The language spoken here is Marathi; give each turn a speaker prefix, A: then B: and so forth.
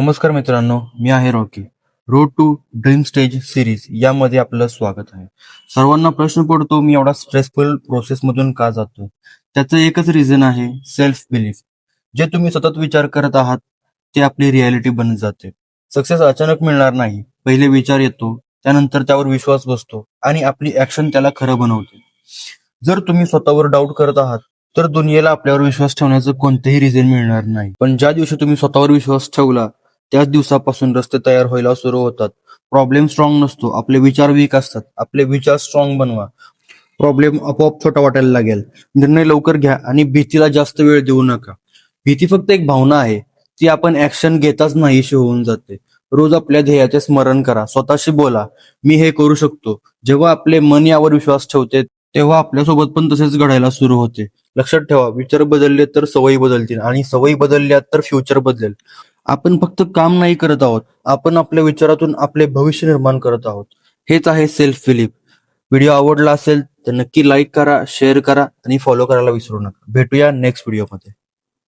A: नमस्कार मित्रांनो, मी आहे Rocky. Road to dream stage series यामध्ये आपलं स्वागत आहे. सर्वांना प्रश्न पडतो, मी एवढा स्ट्रेसफुल प्रोसेसमधून का जातो? त्याचं एकच रिझन आहे, सेल्फ बिलीफ. जे तुम्ही सतत विचार करत आहात ते आपली रियालिटी बनत जाते. सक्सेस अचानक मिळणार नाही. पहिले विचार येतो, त्यानंतर त्यावर विश्वास बसतो आणि आपली ऍक्शन त्याला खरं बनवते. जर तुम्ही स्वतःवर डाऊट करत आहात तर दुनियेला आपल्यावर विश्वास ठेवण्याचं कोणतेही रिझन मिळणार नाही. पण ज्या दिवशी तुम्ही स्वतःवर विश्वास ठेवला त्याच दिवसापासून रस्ते तयार व्हायला सुरू होतात. प्रॉब्लेम स्ट्रॉंग नसतो, आपले विचार वीक असतात. आपले विचार स्ट्रॉंग बनवा, प्रॉब्लेम आपोआप छोटा वाटायला लागेल. निर्णय लवकर घ्या आणि भीतीला जास्त वेळ देऊ नका. भीती फक्त एक भावना आहे, ती आपण ऍक्शन घेताच नाहीशी होऊन जाते. रोज आपल्या ध्येयाचे स्मरण करा, स्वतःशी बोला, मी हे करू शकतो. जेव्हा आपले मन यावर विश्वास ठेवते तेव्हा आपल्यासोबत पण तसेच घडायला सुरू होते. लक्षात ठेवा, विचार बदलले तर सवयी बदलतील आणि सवयी बदलल्या तर फ्युचर बदलेल. आपण फक्त काम नाही करत आहोत, आपण आपल्या विचारातून आपले भविष्य निर्माण करत आहोत. हेच आहे सेल्फ बिलीफ. व्हिडिओ आवडला असेल तर नक्की लाईक करा, शेअर करा आणि फॉलो करायला विसरू नका. भेटूया नेक्स्ट व्हिडिओमध्ये.